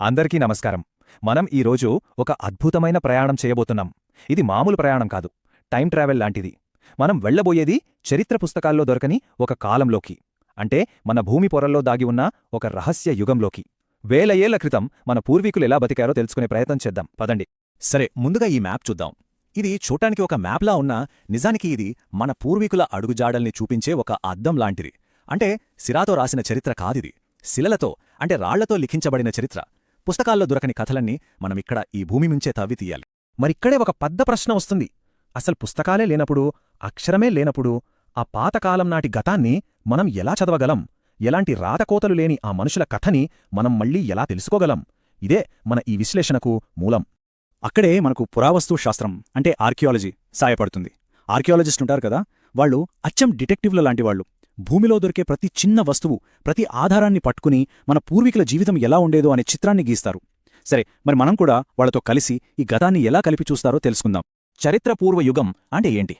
అందరికీ నమస్కారం. మనం ఈరోజు ఒక అద్భుతమైన ప్రయాణం చేయబోతున్నాం. ఇది మామూలు ప్రయాణం కాదు, టైం ట్రావెల్ లాంటిది. మనం వెళ్లబోయేది చరిత్ర పుస్తకాల్లో దొరకని ఒక కాలంలోకి, అంటే మన భూమి పొరల్లో దాగి ఉన్న ఒక రహస్య యుగంలోకి. వేల ఏళ్ల క్రితం మన పూర్వీకులు ఎలా బతికారో తెలుసుకునే ప్రయత్నం చేద్దాం, పదండి. సరే, ముందుగా ఈ మ్యాప్ చూద్దాం. ఇది చూడటానికి ఒక మ్యాప్లా ఉన్నా నిజానికి ఇది మన పూర్వీకుల అడుగుజాడల్ని చూపించే ఒక అద్దం లాంటిది. అంటే సిరాతో రాసిన చరిత్ర కాదిది, శిలలతో అంటే రాళ్లతో లిఖించబడిన చరిత్ర. పుస్తకాల్లో దొరకని కథలన్నీ మనమిక్కడ ఈ భూమి నుంచే తవ్వి తీయాలి. మరిక్కడే ఒక పెద్ద ప్రశ్న వస్తుంది. అసలు పుస్తకాలే లేనప్పుడు, అక్షరమే లేనప్పుడు ఆ పాతకాలం నాటి గతాన్ని మనం ఎలా చదవగలం? ఎలాంటి రాతకోతలు లేని ఆ మనుషుల కథని మనం మళ్ళీ ఎలా తెలుసుకోగలం? ఇదే మన ఈ విశ్లేషణకు మూలం. అక్కడే మనకు పురావస్తు శాస్త్రం అంటే ఆర్కియాలజీ సాయపడుతుంది. ఆర్కియాలజిస్టులుంటారు కదా, వాళ్ళు అచ్చం డిటెక్టివ్ల లాంటివాళ్లు. భూమిలో దొరికే ప్రతి చిన్న వస్తువు, ప్రతి ఆధారాన్ని పట్టుకుని మన పూర్వీకుల జీవితం ఎలా ఉండేదో అనే చిత్రాన్ని గీస్తారు. సరే, మరి మనం కూడా వాళ్లతో కలిసి ఈ గతాన్ని ఎలా కలిపి చూస్తారో తెలుసుకుందాం. చరిత్ర పూర్వ యుగం అంటే ఏంటి?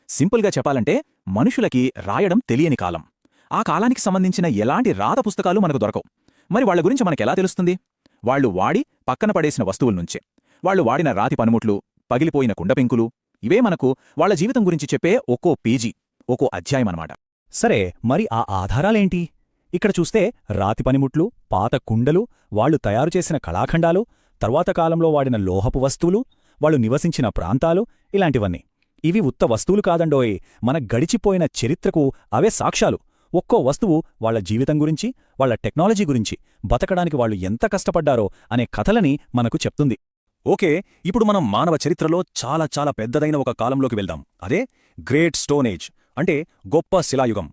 సింపుల్గా చెప్పాలంటే మనుషులకి రాయడం తెలియని కాలం. ఆ కాలానికి సంబంధించిన ఎలాంటి రాత పుస్తకాలు మనకు దొరకవు. మరి వాళ్ల గురించి మనకెలా తెలుస్తుంది? వాళ్లు వాడి పక్కన పడేసిన వస్తువుల్నుంచే. వాళ్లు వాడిన రాతి పనిముట్లు, పగిలిపోయిన కుండపెంకులు, ఇవే మనకు వాళ్ల జీవితం గురించి చెప్పే ఒక్కో పేజీ, ఒక్కో అధ్యాయమన్నమాట. సరే, మరి ఆ ఆధారాలేంటి? ఇక్కడ చూస్తే రాతి పనిముట్లు, పాత కుండలు, వాళ్లు తయారుచేసిన కళాఖండాలు, తర్వాత కాలంలో వాడిన లోహపు వస్తువులు, వాళ్లు నివసించిన ప్రాంతాలు, ఇలాంటివన్నీ. ఇవి ఉత్త వస్తువులు కాదండోయ్, మన గడిచిపోయిన చరిత్రకు అవే సాక్ష్యాలు. ఒక్కో వస్తువు వాళ్ల జీవితం గురించి, వాళ్ల టెక్నాలజీ గురించి, బతకడానికి వాళ్లు ఎంత కష్టపడ్డారో అనే కథలని మనకు చెప్తుంది. ఓకే, ఇప్పుడు మనం మానవ చరిత్రలో చాలా చాలా పెద్దదైన ఒక కాలంలోకి వెళ్దాం. అదే గ్రేట్ స్టోన్ ఏజ్, అంటే గొప్ప శిలాయుగం.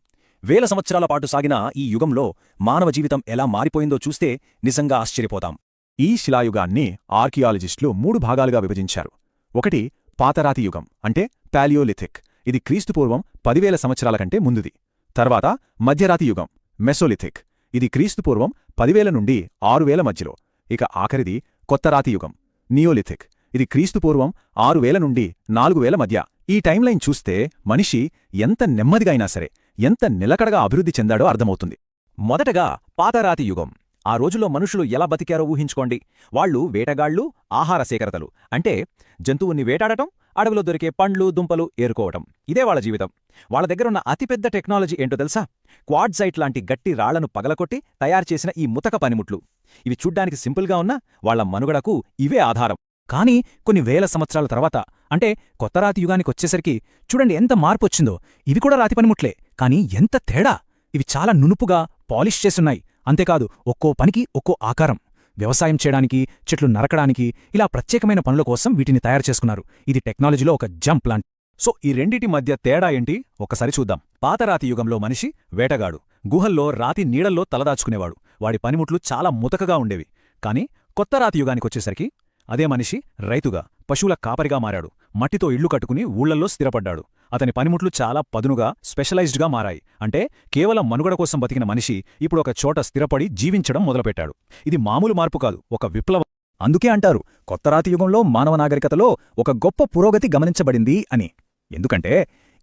వేల సంవత్సరాల పాటు సాగిన ఈ యుగంలో మానవ జీవితం ఎలా మారిపోయిందో చూస్తే నిజంగా ఆశ్చర్యపోతాం. ఈ శిలాయుగాన్ని ఆర్కియాలజిస్టులు 3 భాగాలుగా విభజించారు. ఒకటి పాతరాతి యుగం, అంటే పాలియోలిథిక్. ఇది క్రీస్తుపూర్వం 10,000 సంవత్సరాల కంటే ముందుది. తర్వాత మధ్యరాతి యుగం, మెసోలిథిక్. ఇది క్రీస్తుపూర్వం 10,000 నుండి 6,000 మధ్యలో. ఇక ఆఖరిది కొత్తరాతి యుగం, నియోలిథిక్. ఇది క్రీస్తుపూర్వం 6,000 నుండి 4,000 మధ్య. ఈ టైంలైన్ చూస్తే మనిషి ఎంత నెమ్మదిగా అయినా సరే, ఎంత నిలకడగా అభివృద్ధి చెందాడో అర్థమవుతుంది. మొదటగా పాతరాతి యుగం. ఆ రోజుల్లో మనుషులు ఎలా బతికారో ఊహించుకోండి. వాళ్లు వేటగాళ్లు, ఆహార సేకరతలు. అంటే జంతువుని వేటాడటం, అడవిలో దొరికే పండ్లు, దుంపలు ఏరుకోవటం. ఇదే వాళ్ల జీవితం. వాళ్ల దగ్గరున్న అతిపెద్ద టెక్నాలజీ ఏంటో తెలుసా? క్వాడ్జైట్ లాంటి గట్టి రాళ్లను పగలకొట్టి తయారుచేసిన ఈ ముతక పనిముట్లు. ఇవి చూడ్డానికి సింపుల్గా ఉన్నా వాళ్ల మనుగడకు ఇవే ఆధారం. కానీ కొన్ని వేల సంవత్సరాల తర్వాత, అంటే కొత్త రాతి యుగానికొచ్చేసరికి చూడండి ఎంత మార్పొచ్చిందో. ఇవి కూడా రాతి పనిముట్లే, కానీ ఎంత తేడా! ఇవి చాలా నునుపుగా పాలిష్ చేసున్నాయి. అంతేకాదు, ఒక్కో పనికి ఒక్కో ఆకారం. వ్యవసాయం చేయడానికి, చెట్లు నరకడానికి, ఇలా ప్రత్యేకమైన పనుల కోసం వీటిని తయారు చేసుకున్నారు. ఇది టెక్నాలజీలో ఒక జంప్ లాంటి. సో ఈ రెండిటి మధ్య తేడా ఏంటి ఒకసారి చూద్దాం. పాతరాతి యుగంలో మనిషి వేటగాడు, గుహల్లో రాతి నీడల్లో తలదాచుకునేవాడు. వాడి పనిముట్లు చాలా ముతకగా ఉండేవి. కాని కొత్త రాతి యుగానికొచ్చేసరికి అదే మనిషి రైతుగా, పశువుల కాపరిగా మారాడు. మట్టితో ఇళ్లు కట్టుకుని ఊళ్లల్లో స్థిరపడ్డాడు. అతని పనిముట్లు చాలా పదునుగా, స్పెషలైజ్డ్గా మారాయి. అంటే కేవలం మనుగడ కోసం బతికిన మనిషి ఇప్పుడు ఒక చోట స్థిరపడి జీవించడం మొదలుపెట్టాడు. ఇది మామూలు మార్పు కాదు, ఒక విప్లవం. అందుకే అంటారు కొత్తరాతి యుగంలో మానవ నాగరికతలో ఒక గొప్ప పురోగతి గమనించబడింది అని. ఎందుకంటే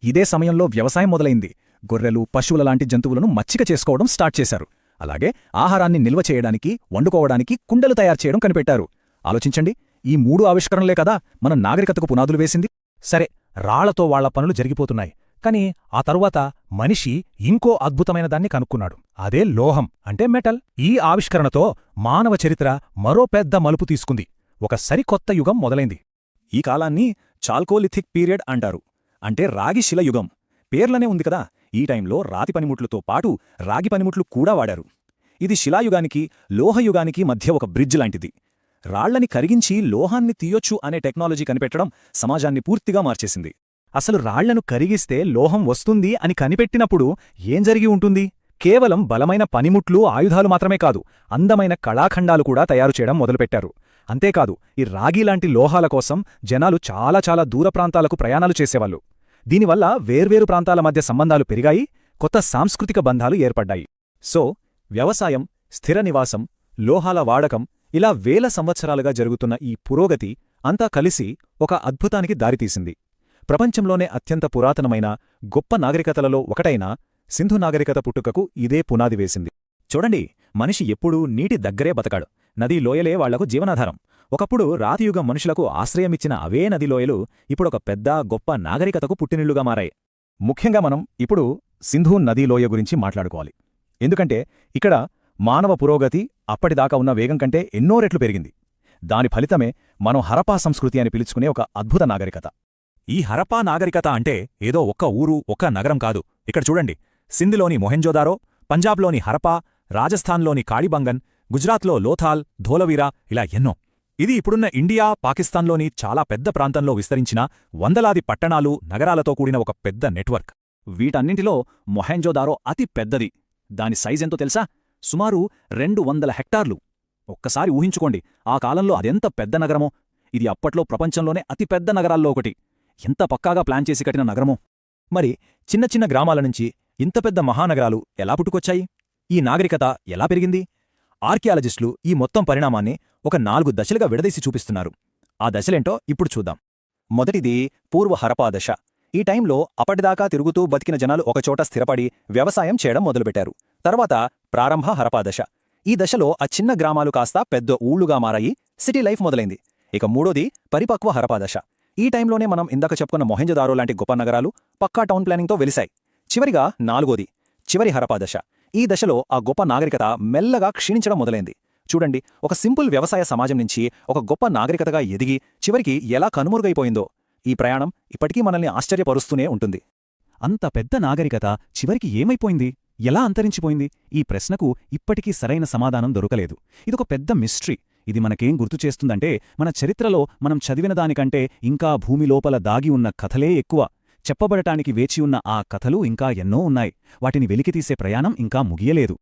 ఇదే సమయంలో వ్యవసాయం మొదలైంది. గొర్రెలు, పశువుల లాంటి జంతువులను మచ్చిక చేసుకోవడం స్టార్ట్ చేశారు. అలాగే ఆహారాన్ని నిల్వ చేయడానికి, వండుకోవడానికి కుండలు తయారు చేయడం కనిపెట్టారు. ఆలోచించండి, ఈ 3 ఆవిష్కరణలే కదా మన నాగరికతకు పునాదులు వేసింది. సరే, రాళ్లతో వాళ్ల పనులు జరిగిపోతున్నాయి. కాని ఆ తరువాత మనిషి ఇంకో అద్భుతమైన దాన్ని కనుక్కున్నాడు. అదే లోహం, అంటే మెటల్. ఈ ఆవిష్కరణతో మానవ చరిత్ర మరో పెద్ద మలుపు తీసుకుంది. ఒక సరికొత్త యుగం మొదలైంది. ఈ కాలాన్ని చాల్కోలిథిక్ పీరియడ్ అంటారు, అంటే రాగి శిల యుగం. పేర్లనే ఉంది కదా. ఈ టైంలో రాతి పనిముట్లతో పాటు రాగి పనిముట్లు కూడా వాడారు. ఇది శిలాయుగానికి, లోహయుగానికి మధ్య ఒక బ్రిడ్జ్ లాంటిది. రాళ్లని కరిగించి లోహాన్ని తీయొచ్చు అనే టెక్నాలజీ కనిపెట్టడం సమాజాన్ని పూర్తిగా మార్చేసింది. అసలు రాళ్లను కరిగిస్తే లోహం వస్తుంది అని కనిపెట్టినప్పుడు ఏం జరిగి ఉంటుంది? కేవలం బలమైన పనిముట్లు, ఆయుధాలు మాత్రమే కాదు, అందమైన కళాఖండాలు కూడా తయారు చేయడం మొదలుపెట్టారు. అంతేకాదు, ఈ రాగిలాంటి లోహాల కోసం జనాలు చాలా చాలా దూర ప్రాంతాలకు ప్రయాణాలు చేసేవాళ్లు. దీనివల్ల వేర్వేరు ప్రాంతాల మధ్య సంబంధాలు పెరిగాయి, కొత్త సాంస్కృతిక బంధాలు ఏర్పడ్డాయి. సో వ్యవసాయం, స్థిర నివాసం, లోహాల వాడకం, ఇలా వేల సంవత్సరాలుగా జరుగుతున్న ఈ పురోగతి అంతా కలిసి ఒక అద్భుతానికి దారితీసింది. ప్రపంచంలోనే అత్యంత పురాతనమైన, గొప్ప నాగరికతలలో ఒకటైన సింధు నాగరికత పుట్టుకకు ఇదే పునాది వేసింది. చూడండి, మనిషి ఎప్పుడూ నీటి దగ్గరే బతకాడు. నదీ లోయలే వాళ్లకు జీవనాధారం. ఒకప్పుడు రాతియుగం మనుషులకు ఆశ్రయమిచ్చిన అవే నదీ లోయలు ఇప్పుడొక పెద్ద గొప్ప నాగరికతకు పుట్టినిళ్లుగా మారాయి. ముఖ్యంగా మనం ఇప్పుడు సింధు నదీ లోయ గురించి మాట్లాడుకోవాలి. ఎందుకంటే ఇక్కడ మానవ పురోగతి అప్పటిదాకా ఉన్న వేగం కంటే ఎన్నో రెట్లు పెరిగింది. దాని ఫలితమే మనం హరప్పా సంస్కృతి అని పిలుచుకునే ఒక అద్భుత నాగరికత. ఈ హరప్పా నాగరికత అంటే ఏదో ఒక్క ఊరు, ఒక్క నగరం కాదు. ఇక్కడ చూడండి, సింధ్లోని మొహెంజోదారో, పంజాబ్లోని హరప్పా, రాజస్థాన్లోని కాళిబంగన్, గుజరాత్లో లోథాల్, ధోలవీరా, ఇలా ఎన్నో. ఇది ఇప్పుడున్న ఇండియా, పాకిస్తాన్లోని చాలా పెద్ద ప్రాంతంలో విస్తరించిన వందలాది పట్టణాలు, నగరాలతో కూడిన ఒక పెద్ద నెట్వర్క్. వీటన్నింటిలో మొహెంజోదారో అతి పెద్దది. దాని సైజెంతో తెలుసా? సుమారు 200 హెక్టార్లు. ఒక్కసారి ఊహించుకోండి, ఆ కాలంలో అదెంత పెద్ద నగరమో. ఇది అప్పట్లో ప్రపంచంలోనే అతిపెద్ద నగరాల్లో ఒకటి. ఎంత పక్కాగా ప్లాన్ చేసి కట్టిన నగరమో. మరి చిన్న చిన్న గ్రామాల నుంచి ఇంత పెద్ద మహానగరాలు ఎలా పుట్టుకొచ్చాయి? ఈ నాగరికత ఎలా పెరిగింది? ఆర్కియాలజిస్టులు ఈ మొత్తం పరిణామాన్ని ఒక 4 దశలుగా విడదీసి చూపిస్తున్నారు. ఆ దశలేంటో ఇప్పుడు చూద్దాం. మొదటిది పూర్వ హరప్పా దశ. ఈ టైంలో అప్పటిదాకా తిరుగుతూ బతికిన జనాలు ఒకచోట స్థిరపడి వ్యవసాయం చేయడం మొదలుపెట్టారు. తర్వాత ప్రారంభ హరప్పా దశ. ఈ దశలో ఆ చిన్న గ్రామాలు కాస్త పెద్ద ఊళ్లుగా మారాయి, సిటీ లైఫ్ మొదలైంది. ఇక మూడోది పరిపక్వ హరప్పా దశ. ఈ టైంలోనే మనం ఇందాక చెప్పుకున్న మొహెంజోదారో లాంటి గొప్ప నగరాలు పక్కా టౌన్ ప్లానింగ్తో వెలిశాయి. చివరిగా నాలుగోది చివరి హరప్పా దశ. ఈ దశలో ఆ గొప్ప నాగరికత మెల్లగా క్షీణించడం మొదలైంది. చూడండి, ఒక సింపుల్ వ్యవసాయ సమాజం నుంచి ఒక గొప్ప నాగరికతగా ఎదిగి చివరికి ఎలా కనుమరుగైపోయిందో. ఈ ప్రయాణం ఇప్పటికీ మనల్ని ఆశ్చర్యపరుస్తూనే ఉంటుంది. అంత పెద్ద నాగరికత చివరికి ఏమైపోయింది? ఎలా అంతరించిపోయింది? ఈ ప్రశ్నకు ఇప్పటికీ సరైన సమాధానం దొరకలేదు. ఇదొక పెద్ద మిస్టరీ. ఇది మనకేం గుర్తుచేస్తుందంటే, మన చరిత్రలో మనం చదివిన దానికంటే ఇంకా భూమి లోపల దాగి ఉన్న కథలే ఎక్కువ. చెప్పబడటానికి వేచి ఉన్న ఆ కథలు ఇంకా ఎన్నో ఉన్నాయి. వాటిని వెలికితీసే ప్రయాణం ఇంకా ముగియలేదు.